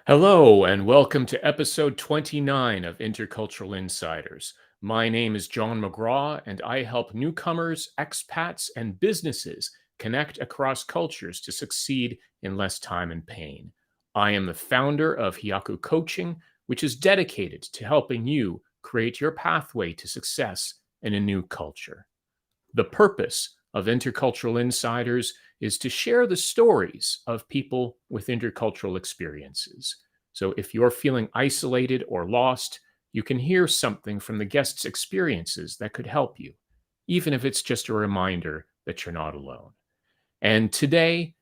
Hello, and welcome to episode 29 of Intercultural Insiders. My name is John McGraw, and I help newcomers, expats, and businesses connect across cultures to succeed in less time and pain. I am the founder of Hyaku Coaching, which is dedicated to helping you create your pathway to success in a new culture. The purpose of Intercultural Insiders is to share the stories of people with intercultural experiences. So if you're feeling isolated or lost, you can hear something from the guests' experiences that could help you, even if it's just a reminder that you're not alone. And today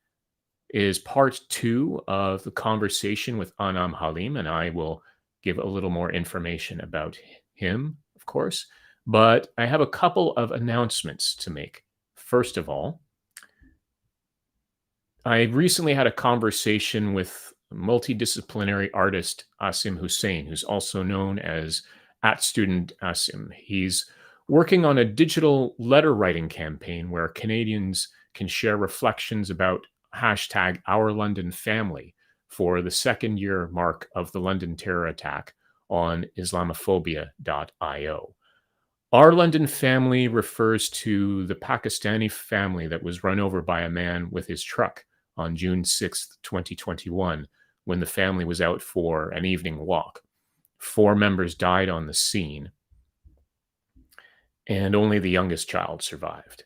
is part two of the conversation with Anam Haleem, and I will give a little more information about him, of course. But I have a couple of announcements to make. First of all, I recently had a conversation with multidisciplinary artist Asim Hussein, who's also known as @student Asim. He's working on a digital letter writing campaign where Canadians can share reflections about hashtag Our London Family for the second year mark of the London terror attack on Islamophobia.io. Our London Family refers to the Pakistani family that was run over by a man with his truck on June 6th, 2021, when the family was out for an evening walk. 4 members died on the scene, and only the youngest child survived.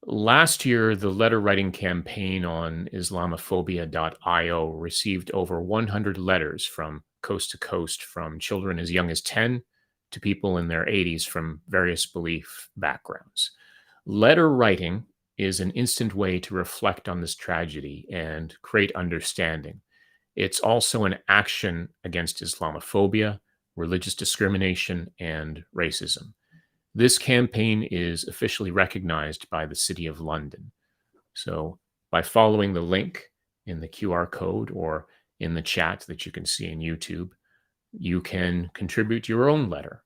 Last year, the letter writing campaign on Islamophobia.io received over 100 letters from coast to coast from children as young as 10 to people in their 80s from various belief backgrounds. Letter writing is an instant way to reflect on this tragedy and create understanding. It's also an action against Islamophobia, religious discrimination, and racism. This campaign is officially recognized by the City of London. So, by following the link in the QR code or in the chat that you can see in YouTube, you can contribute your own letter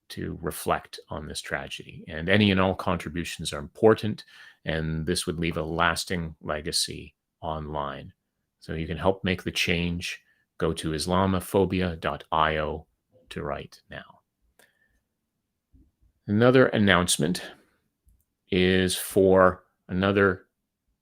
to reflect on this tragedy. And any and all contributions are important, and this would leave a lasting legacy online. So you can help make the change. Go to Islamophobia.io to write now. Another announcement is for another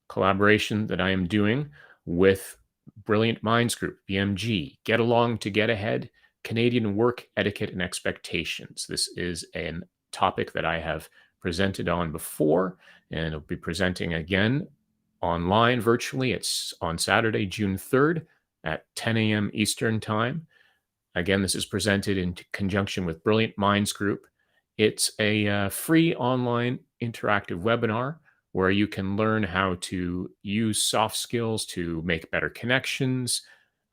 collaboration that I am doing with Brilliant Minds Group, BMG, Get Along to Get Ahead, Canadian Work Etiquette and Expectations. This is a topic that I have presented on before, and I'll be presenting again online virtually. It's on Saturday, June 3rd at 10 a.m. Eastern Time. Again, this is presented in conjunction with Brilliant Minds Group. It's a free online interactive webinar where you can learn how to use soft skills to make better connections,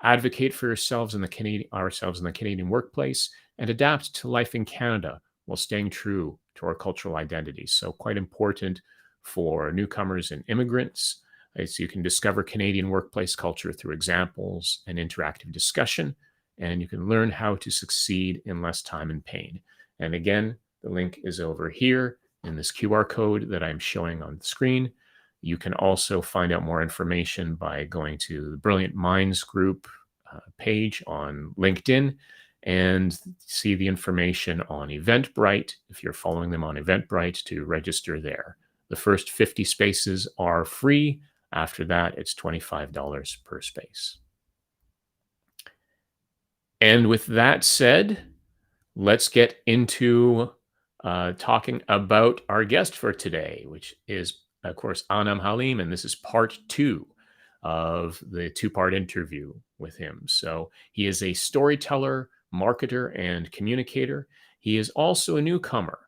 advocate for ourselves in the Canadian workplace, and adapt to life in Canada while staying true to our cultural identities. So quite important for newcomers and immigrants. So you can discover Canadian workplace culture through examples and interactive discussion, and you can learn how to succeed in less time and pain. And again, the link is over here in this QR code that I'm showing on the screen. You can also find out more information by going to the Brilliant Minds Group page on LinkedIn and see the information on Eventbrite, if you're following them on Eventbrite, to register there. The first 50 spaces are free. After that, it's $25 per space. And with that said, let's get into talking about our guest for today, which is, of course, Anam Haleem, and this is part 2 of the 2-part interview with him. So he is a storyteller, marketer, and communicator. He is also a newcomer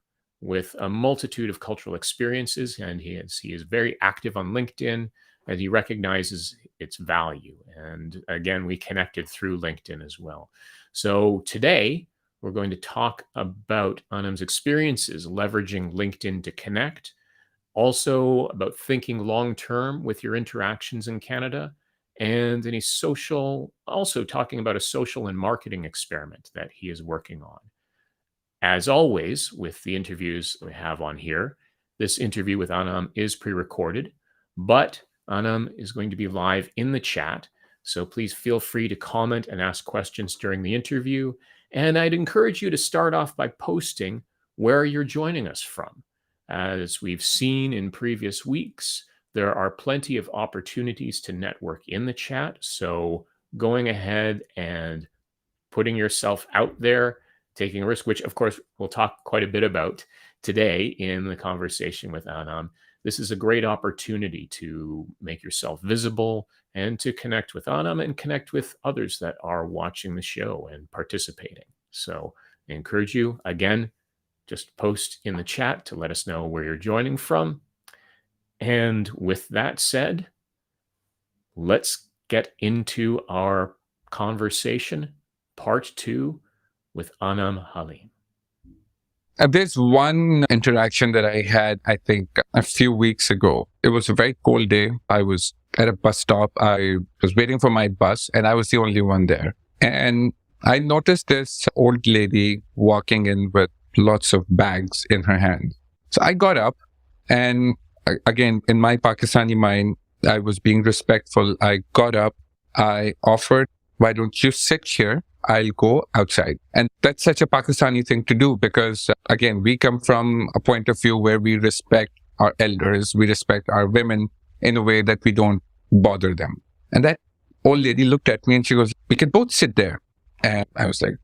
with a multitude of cultural experiences, and he is very active on LinkedIn, and he recognizes its value. And again, we connected through LinkedIn as well. So today, we're going to talk about Anam's experiences leveraging LinkedIn to connect, also about thinking long-term with your interactions in Canada, and then he's also talking about a social and marketing experiment that he is working on. As always, with the interviews we have on here, this interview with Anam is pre-recorded, but Anam is going to be live in the chat. So please feel free to comment and ask questions during the interview. And I'd encourage you to start off by posting where you're joining us from. As we've seen in previous weeks, there are plenty of opportunities to network in the chat. So going ahead and putting yourself out there, taking a risk, which of course we'll talk quite a bit about today in the conversation with Anam. This is a great opportunity to make yourself visible and to connect with Anam and connect with others that are watching the show and participating. So I encourage you, again, just post in the chat to let us know where you're joining from. And with that said, let's get into our conversation, part 2 with Anam Haleem. There's one interaction that I had, I think, a few weeks ago. It was a very cold day. I was at a bus stop. I was waiting for my bus and I was the only one there. And I noticed this old lady walking in with lots of bags in her hand. So I got up and again, in my Pakistani mind, I was being respectful. I got up. I offered, why don't you sit here? I'll go outside. And that's such a Pakistani thing to do because, again, we come from a point of view where we respect our elders, we respect our women in a way that we don't bother them. And that old lady looked at me and she goes, we can both sit there. And I was like,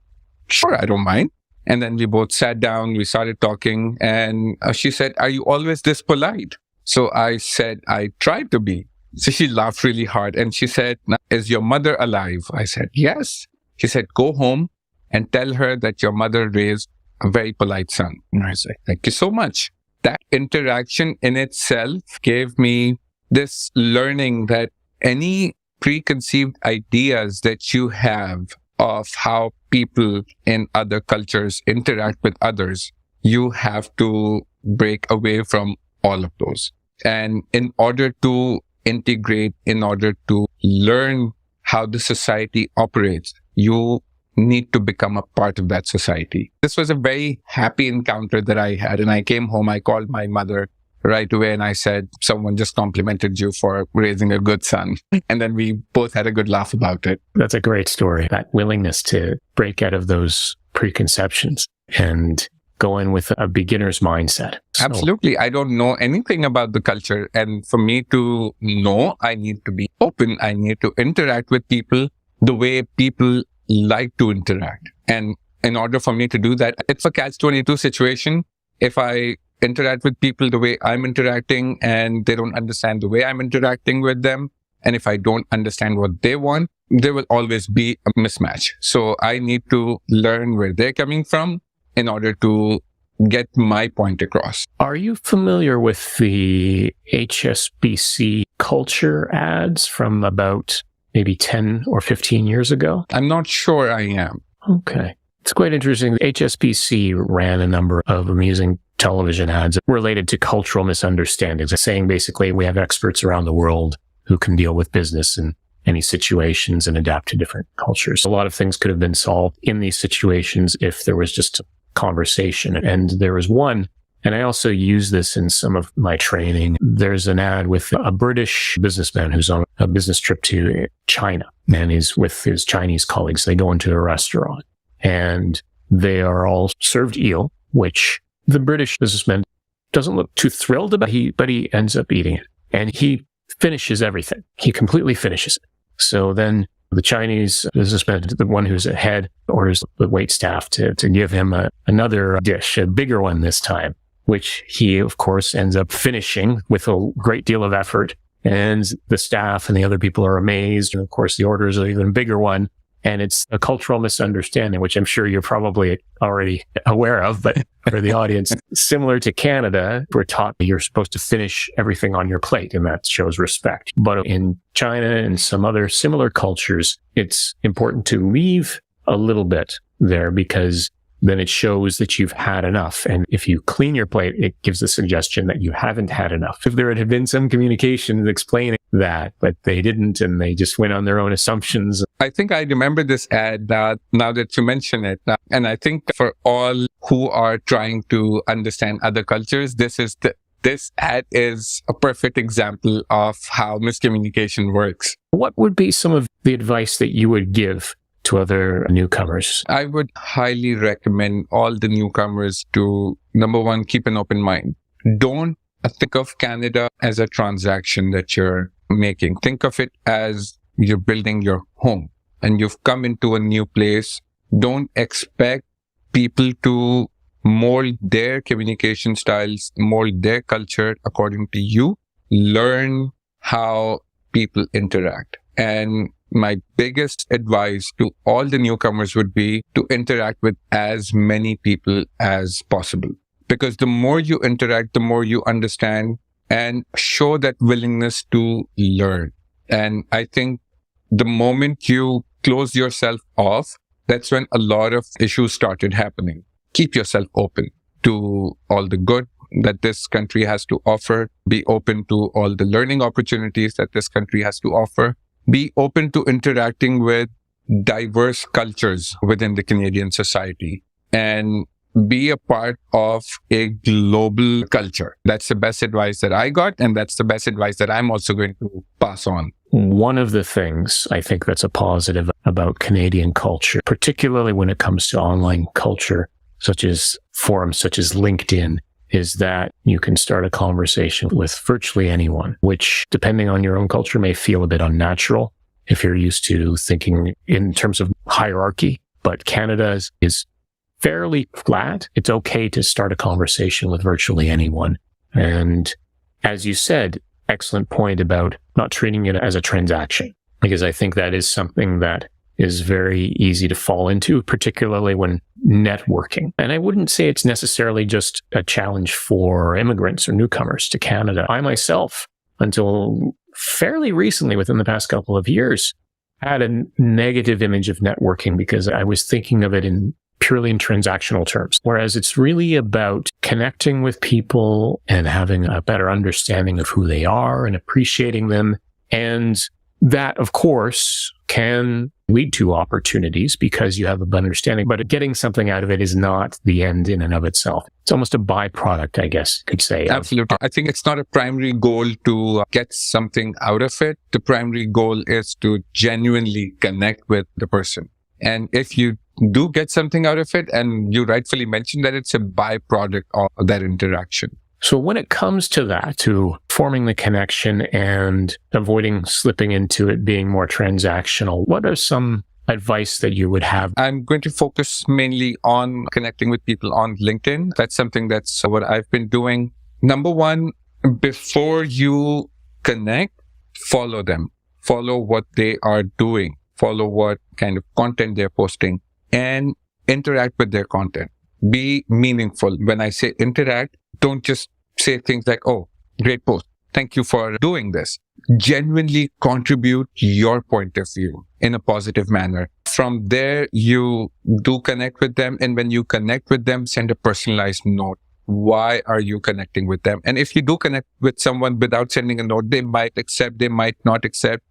sure, I don't mind. And then we both sat down, we started talking, and she said, are you always this polite? So I said, I tried to be. So she laughed really hard and she said, is your mother alive? I said, yes. She said, go home and tell her that your mother raised a very polite son. And I said, thank you so much. That interaction in itself gave me this learning that any preconceived ideas that you have of how people in other cultures interact with others, you have to break away from all of those. And in order to integrate, in order to learn how the society operates, you need to become a part of that society. This was a very happy encounter that I had. And I came home, I called my mother right away and I said, someone just complimented you for raising a good son. And then we both had a good laugh about it. That's a great story. That willingness to break out of those preconceptions and go in with a beginner's mindset. So, absolutely. I don't know anything about the culture. And for me to know, I need to be open. I need to interact with people the way people like to interact. And in order for me to do that, it's a catch-22 situation. If I interact with people the way I'm interacting and they don't understand the way I'm interacting with them, and if I don't understand what they want, there will always be a mismatch. So I need to learn where they're coming from in order to get my point across. Are you familiar with the HSBC culture ads from about maybe 10 or 15 years ago? I'm not sure I am. Okay. It's quite interesting. HSBC ran a number of amusing television ads related to cultural misunderstandings, saying basically we have experts around the world who can deal with business in any situations and adapt to different cultures. A lot of things could have been solved in these situations if there was just a conversation. And there was one, and I also use this in some of my training. There's an ad with a British businessman who's on a business trip to China, and he's with his Chinese colleagues. They go into a restaurant and they are all served eel, which the British businessman doesn't look too thrilled about, but he ends up eating it. And he finishes everything. He completely finishes it. So then the Chinese businessman, the one who's ahead, orders the wait staff to give him another dish, a bigger one this time, which he, of course, ends up finishing with a great deal of effort. And the staff and the other people are amazed. And of course, the order is an even bigger one. And it's a cultural misunderstanding, which I'm sure you're probably already aware of, but for the audience, similar to Canada, we're taught you're supposed to finish everything on your plate, and that shows respect. But in China and some other similar cultures, it's important to leave a little bit there because then it shows that you've had enough. And if you clean your plate, it gives a suggestion that you haven't had enough. If there had been some communication explaining that, but they didn't, and they just went on their own assumptions. I think I remember this ad now that you mention it. And I think for all who are trying to understand other cultures, this is the this ad is a perfect example of how miscommunication works. What would be some of the advice that you would give to other newcomers? I would highly recommend all the newcomers to, number one, keep an open mind. Don't think of Canada as a transaction that you're making. Think of it as you're building your home and you've come into a new place. Don't expect people to mold their communication styles, mold their culture according to you. Learn how people interact. And my biggest advice to all the newcomers would be to interact with as many people as possible. Because the more you interact, the more you understand and show that willingness to learn. And I think the moment you close yourself off, that's when a lot of issues started happening. Keep yourself open to all the good that this country has to offer. Be open to all the learning opportunities that this country has to offer. Be open to interacting with diverse cultures within the Canadian society. And be a part of a global culture. That's the best advice that I got, and that's the best advice that I'm also going to pass on. One of the things I think that's a positive about Canadian culture, particularly when it comes to online culture, such as forums such as LinkedIn, is that you can start a conversation with virtually anyone, which, depending on your own culture, may feel a bit unnatural if you're used to thinking in terms of hierarchy. But Canada is fairly flat. It's okay to start a conversation with virtually anyone. And as you said, excellent point about not treating it as a transaction, because I think that is something that is very easy to fall into, particularly when networking. And I wouldn't say it's necessarily just a challenge for immigrants or newcomers to Canada. I myself, until fairly recently, within the past couple of years, had a negative image of networking because I was thinking of it purely in transactional terms, whereas it's really about connecting with people and having a better understanding of who they are and appreciating them. And that, of course, can lead to opportunities because you have an understanding, but getting something out of it is not the end in and of itself. It's almost a byproduct, I guess you could say. Absolutely. I think it's not a primary goal to get something out of it. The primary goal is to genuinely connect with the person. And if you do get something out of it, and you rightfully mentioned that it's a byproduct of that interaction. So when it comes to that, to forming the connection and avoiding slipping into it being more transactional, what are some advice that you would have? I'm going to focus mainly on connecting with people on LinkedIn. That's something that's what I've been doing. Number one, before you connect, follow them. Follow what they are doing. Follow what kind of content they're posting and interact with their content. Be meaningful. When I say interact, don't just say things like, oh, great post. Thank you for doing this. Genuinely contribute your point of view in a positive manner. From there, you do connect with them. And when you connect with them, send a personalized note. Why are you connecting with them? And if you do connect with someone without sending a note, they might accept, they might not accept,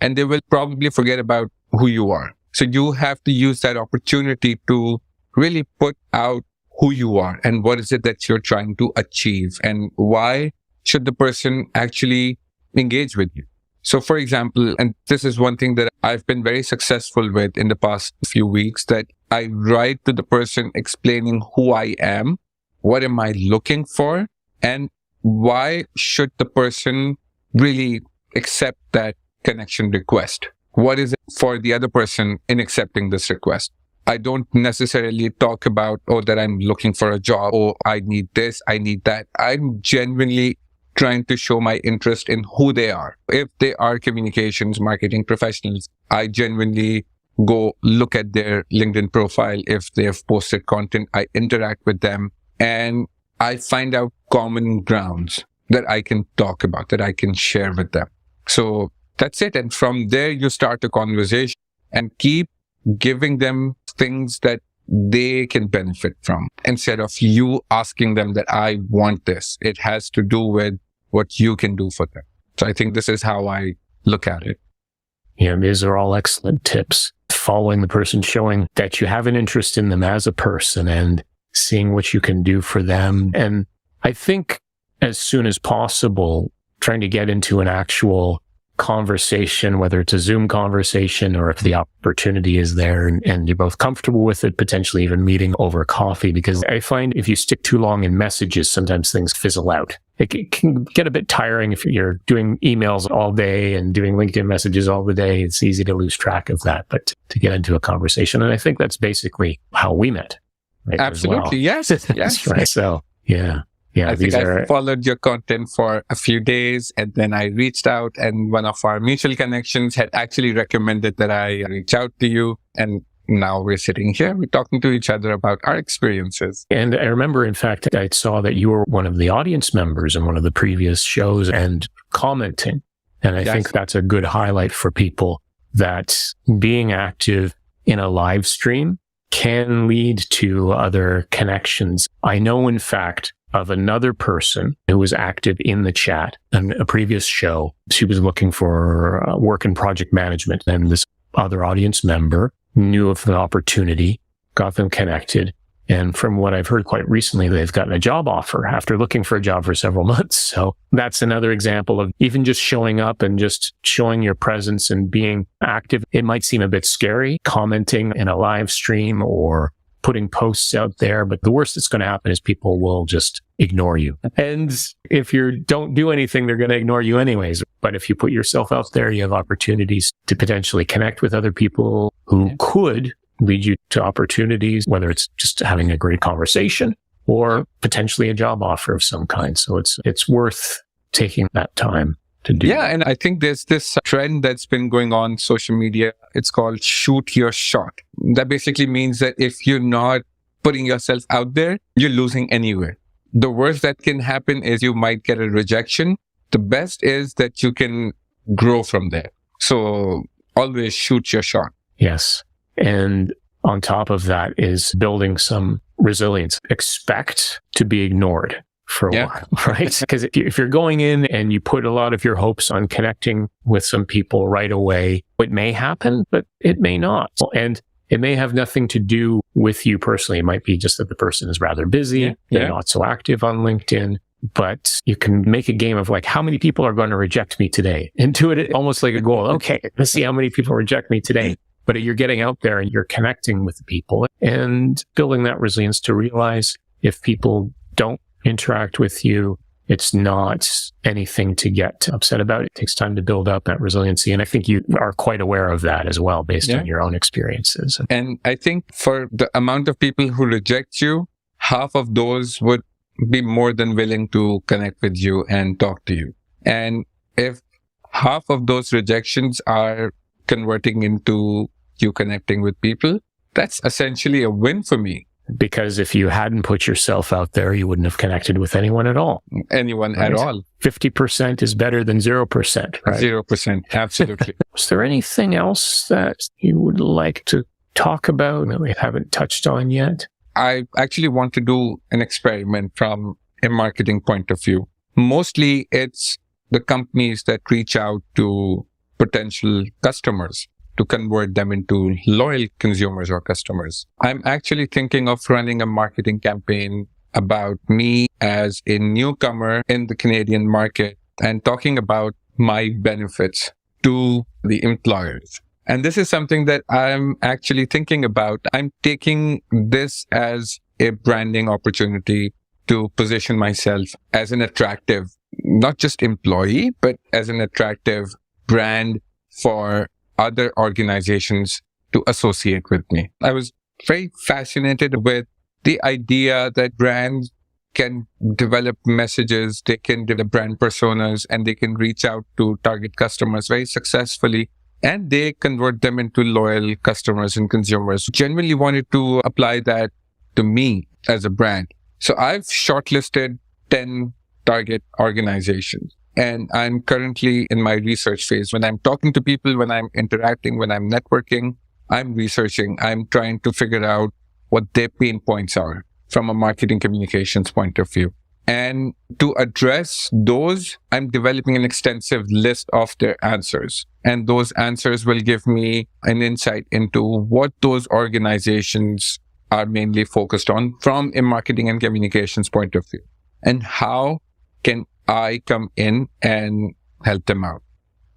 and they will probably forget about who you are. So you have to use that opportunity to really put out who you are and what is it that you're trying to achieve and why should the person actually engage with you. So for example, and this is one thing that I've been very successful with in the past few weeks, that I write to the person explaining who I am, what am I looking for, and why should the person really accept that connection request. What is it for the other person in accepting this request? I don't necessarily talk about, oh, that I'm looking for a job, or I need this, I need that. I'm genuinely trying to show my interest in who they are. If they are communications marketing professionals, I genuinely go look at their LinkedIn profile. If they have posted content, I interact with them and I find out common grounds that I can talk about, that I can share with them. So that's it. And from there, you start a conversation and keep giving them things that they can benefit from instead of you asking them that I want this. It has to do with what you can do for them. So I think this is how I look at it. Yeah, these are all excellent tips. Following the person, showing that you have an interest in them as a person and seeing what you can do for them. And I think as soon as possible, trying to get into an actual conversation, whether it's a Zoom conversation or if the opportunity is there and you're both comfortable with it, potentially even meeting over coffee. Because I find if you stick too long in messages, sometimes things fizzle out. It can get a bit tiring if you're doing emails all day and doing LinkedIn messages all the day. It's easy to lose track of that, but to get into a conversation. And I think that's basically how we met. Right, Absolutely. Yes. Yes. Right. So, yeah. Yeah, I think I followed your content for a few days and then I reached out, and one of our mutual connections had actually recommended that I reach out to you. And now we're sitting here, we're talking to each other about our experiences. And I remember, in fact, I saw that you were one of the audience members in one of the previous shows and commenting. And I think that's a good highlight for people, that being active in a live stream can lead to other connections. I know, in fact, of another person who was active in the chat in a previous show. She was looking for work in project management, and this other audience member knew of the opportunity, got them connected. And from what I've heard quite recently, they've gotten a job offer after looking for a job for several months. So that's another example of even just showing up and just showing your presence and being active. It might seem a bit scary, commenting in a live stream or putting posts out there, but the worst that's going to happen is people will just ignore you. And if you don't do anything, they're going to ignore you anyways. But if you put yourself out there, you have opportunities to potentially connect with other people who could lead you to opportunities, whether it's just having a great conversation or potentially a job offer of some kind. So it's worth taking that time to do. Yeah, and I think there's this trend that's been going on social media. It's called shoot your shot. That basically means that if you're not putting yourself out there, you're losing anyway. The worst that can happen is you might get a rejection. The best is that you can grow from there. So always shoot your shot. Yes. And on top of that is building some resilience. Expect to be ignored for a while, right? Because if you're going in and you put a lot of your hopes on connecting with some people right away, it may happen, but it may not. And it may have nothing to do with you personally. It might be just that the person is rather busy. They're not so active on LinkedIn. But you can make a game of like, how many people are going to reject me today? And do it almost like a goal. Okay, let's see how many people reject me today. But you're getting out there and you're connecting with the people and building that resilience to realize if people don't interact with you, it's not anything to get upset about. It takes time to build up that resiliency. And I think you are quite aware of that as well, based on your own experiences. And I think for the amount of people who reject you, half of those would be more than willing to connect with you and talk to you. And if half of those rejections are converting into you connecting with people, that's essentially a win for me. Because if you hadn't put yourself out there, you wouldn't have connected with anyone at all. Anyone at all. 50% is better than 0%, right? 0%, absolutely. Is there anything else that you would like to talk about that we haven't touched on yet? I actually want to do an experiment from a marketing point of view. Mostly it's the companies that reach out to potential customers to convert them into loyal consumers or customers. I'm actually thinking of running a marketing campaign about me as a newcomer in the Canadian market and talking about my benefits to the employers. And this is something that I'm actually thinking about. I'm taking this as a branding opportunity to position myself as an attractive, not just employee, but as an attractive brand for other organizations to associate with me. I was very fascinated with the idea that brands can develop messages, they can develop brand personas, and they can reach out to target customers very successfully, and they convert them into loyal customers and consumers. Genuinely wanted to apply that to me as a brand. So I've shortlisted 10 target organizations. And I'm currently in my research phase. When I'm talking to people, when I'm interacting, when I'm networking, I'm researching. I'm trying to figure out what their pain points are from a marketing communications point of view. And to address those, I'm developing an extensive list of their answers. And those answers will give me an insight into what those organizations are mainly focused on from a marketing and communications point of view, and how can I come in and help them out?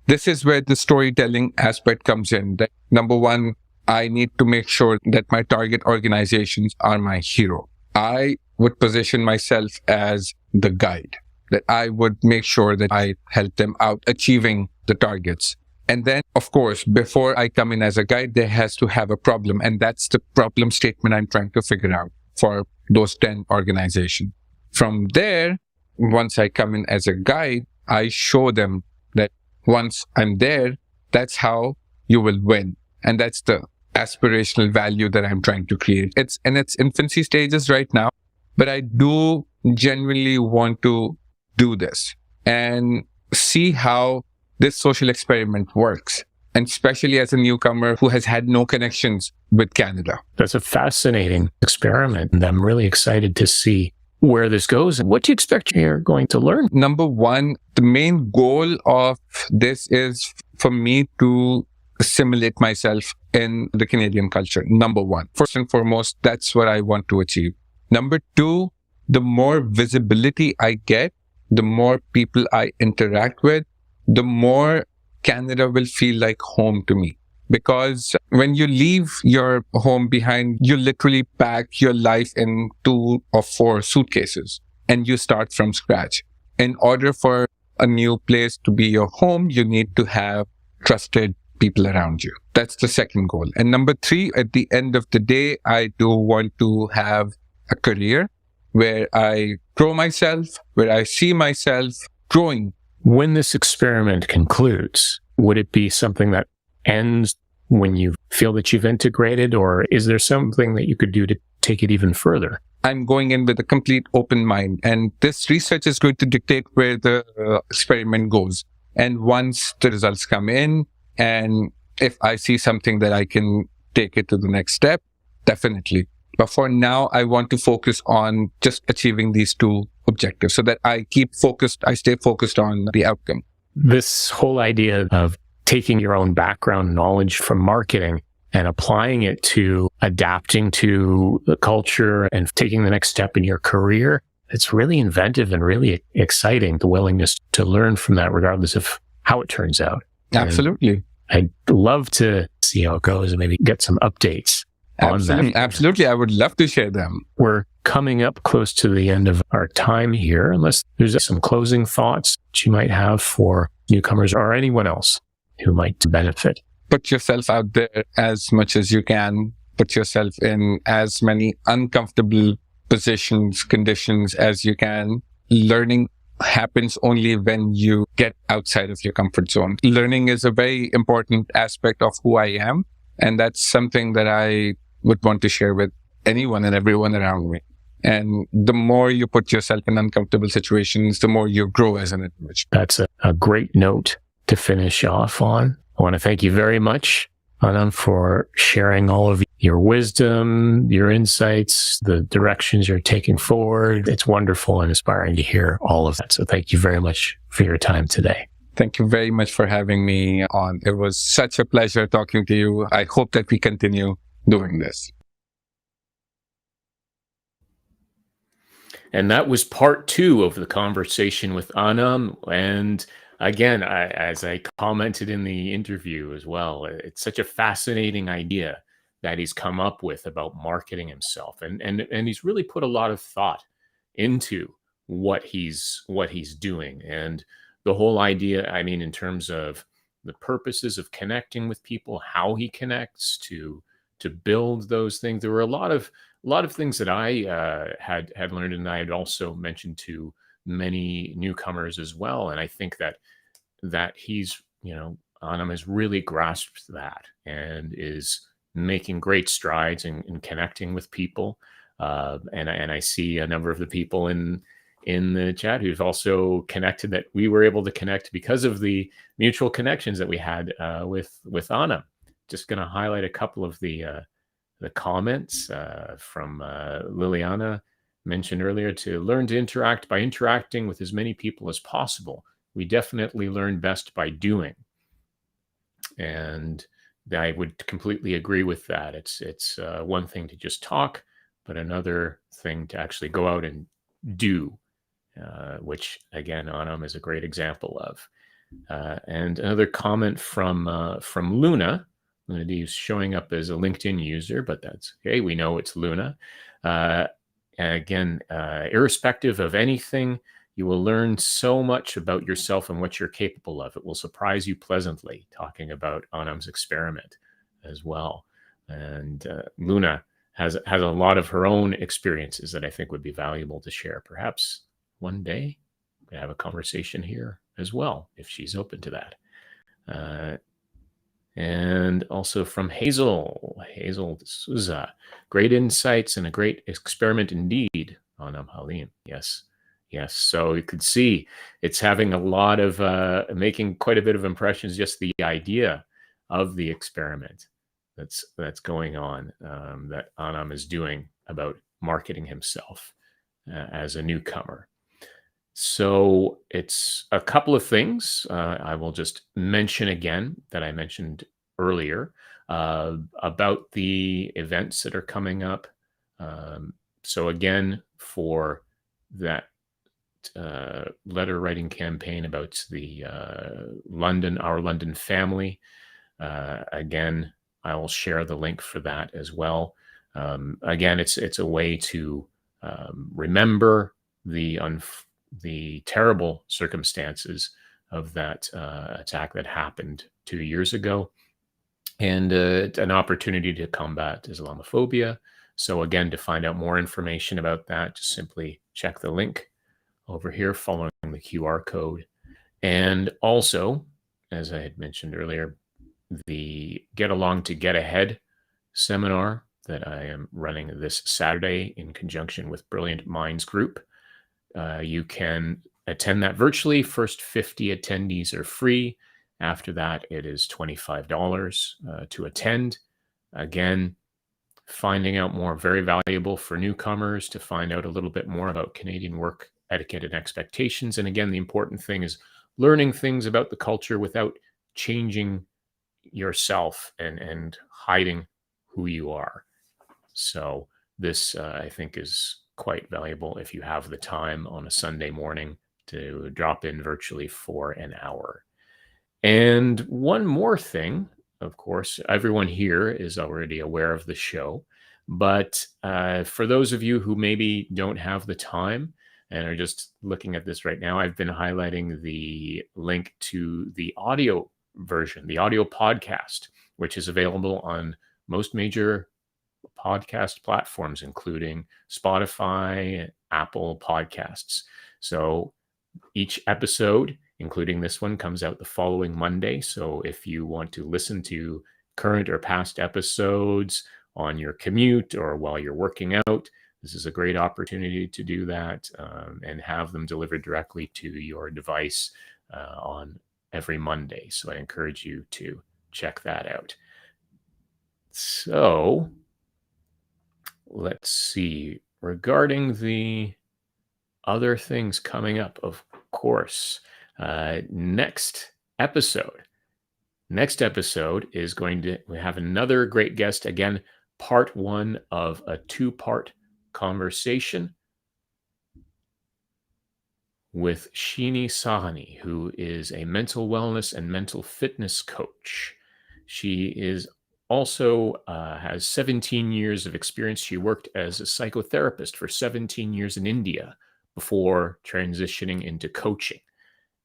This is where the storytelling aspect comes in. That number one, I need to make sure that my target organizations are my hero. I would position myself as the guide, that I would make sure that I help them out achieving the targets. And then, of course, before I come in as a guide, there has to have a problem. And that's the problem statement I'm trying to figure out for those 10 organizations. From there, once I come in as a guide, I show them that once I'm there, that's how you will win. And that's the aspirational value that I'm trying to create. It's in its infancy stages right now, but I do genuinely want to do this and see how this social experiment works. And especially as a newcomer who has had no connections with Canada. That's a fascinating experiment, and I'm really excited to see where this goes. What do you expect you're going to learn? Number one, the main goal of this is for me to assimilate myself in the Canadian culture. Number one, first and foremost, that's what I want to achieve. Number two, the more visibility I get, the more people I interact with, the more Canada will feel like home to me. Because when you leave your home behind, you literally pack your life in 2 or 4 suitcases and you start from scratch. In order for a new place to be your home, you need to have trusted people around you. That's the second goal. And number 3, at the end of the day, I do want to have a career where I grow myself, where I see myself growing. When this experiment concludes, would it be something that ends when you feel that you've integrated, or is there something that you could do to take it even further? I'm going in with a complete open mind, and this research is going to dictate where the experiment goes. And once the results come in, and if I see something that I can take it to the next step, definitely. But for now, I want to focus on just achieving these 2 objectives so that I stay focused on the outcome. This whole idea of taking your own background knowledge from marketing and applying it to adapting to the culture and taking the next step in your career, it's really inventive and really exciting, the willingness to learn from that regardless of how it turns out. Absolutely. And I'd love to see how it goes and maybe get some updates on that. Absolutely. I would love to share them. We're coming up close to the end of our time here, unless there's some closing thoughts that you might have for newcomers or anyone else who might benefit. Put yourself out there as much as you can. Put yourself in as many uncomfortable positions, conditions as you can. Learning happens only when you get outside of your comfort zone. Learning is a very important aspect of who I am. And that's something that I would want to share with anyone and everyone around me. And the more you put yourself in uncomfortable situations, the more you grow as an individual. That's a great note to finish off on. I want to thank you very much, Anam, for sharing all of your wisdom, your insights, the directions you're taking forward. It's wonderful and inspiring to hear all of that. So thank you very much for your time today. Thank you very much for having me on. It was such a pleasure talking to you. I hope that we continue doing this. And that was part 2 of the conversation with Anam. And again, as I commented in the interview as well, it's such a fascinating idea that he's come up with about marketing himself. And he's really put a lot of thought into what he's doing. And the whole idea, I mean, in terms of the purposes of connecting with people, how he connects to build those things. There were a lot of things that I had learned, and I had also mentioned to many newcomers as well. And I think that he's, Anam has really grasped that and is making great strides in connecting with people. And I see a number of the people in the chat who've also connected, that we were able to connect because of the mutual connections that we had with Anam. Just going to highlight a couple of the comments from Liliana, mentioned earlier, to learn to interact by interacting with as many people as possible. We definitely learn best by doing. And I would completely agree with that. It's one thing to just talk, but another thing to actually go out and do which again, Anam is a great example of. And another comment from Luna. Luna D is showing up as a LinkedIn user, but that's okay. We know it's Luna. And again, irrespective of anything, you will learn so much about yourself and what you're capable of. It will surprise you pleasantly, talking about Anam's experiment as well. And Luna has a lot of her own experiences that I think would be valuable to share. Perhaps one day we could have a conversation here as well, if she's open to that. And also from Hazel D'Souza, great insights and a great experiment indeed on Anam Haleem. Yes. So you could see it's having a lot of, making quite a bit of impressions, just the idea of the experiment that's going on, that Anam is doing about marketing himself as a newcomer. So it's a couple of things I will just mention again that I mentioned earlier about the events that are coming up. So again, for that letter writing campaign about the Our London Family, again, I will share the link for that as well. Again, it's a way to remember the terrible circumstances of that attack that happened 2 years ago, and an opportunity to combat Islamophobia. So again, to find out more information about that, just simply check the link over here following the QR code. And also, as I had mentioned earlier, the Get Along to Get Ahead seminar that I am running this Saturday in conjunction with Brilliant Minds Group. You can attend that virtually. First 50 attendees are free. After that, it is $25 to attend. Again, finding out more, very valuable for newcomers to find out a little bit more about Canadian work etiquette and expectations. And again, the important thing is learning things about the culture without changing yourself and hiding who you are. So this, I think, is quite valuable if you have the time on a Sunday morning to drop in virtually for an hour. And one more thing, of course, everyone here is already aware of the show, but for those of you who maybe don't have the time and are just looking at this right now, I've been highlighting the link to the audio version, the audio podcast, which is available on most major podcast platforms, including Spotify, Apple Podcasts. So each episode, including this one, comes out the following Monday. So if you want to listen to current or past episodes on your commute or while you're working out, this is a great opportunity to do that and have them delivered directly to your device on every Monday. So I encourage you to check that out. So let's see. Regarding the other things coming up, of course, next episode is going to have another great guest. Again, part one of a two-part conversation with Sheeny Sahani, who is a mental wellness and mental fitness coach. She is also has 17 years of experience. She worked as a psychotherapist for 17 years in India before transitioning into coaching.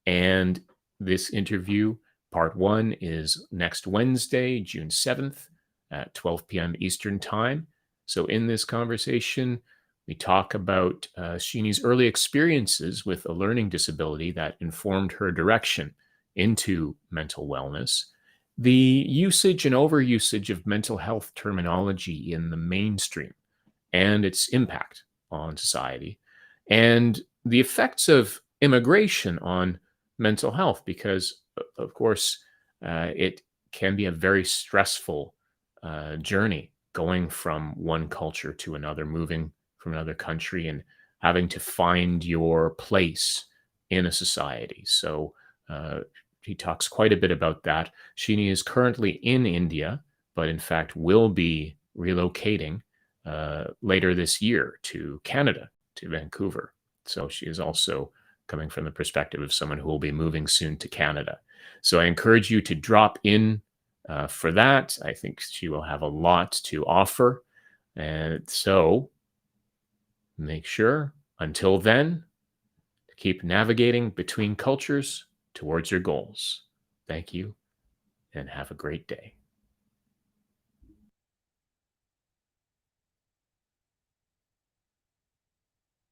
And this interview, part one, is next Wednesday, June 7th at 12 p.m. Eastern Time. So in this conversation, we talk about Sheeny's early experiences with a learning disability that informed her direction into mental wellness, the usage and overusage of mental health terminology in the mainstream and its impact on society, and the effects of immigration on mental health, because, of course, it can be a very stressful journey going from one culture to another, moving from another country and having to find your place in a society. So he talks quite a bit about that. Sheeny is currently in India, but in fact will be relocating later this year to Canada, to Vancouver. So she is also coming from the perspective of someone who will be moving soon to Canada. So I encourage you to drop in for that. I think she will have a lot to offer. And so make sure until then to keep navigating between cultures towards your goals. Thank you and have a great day.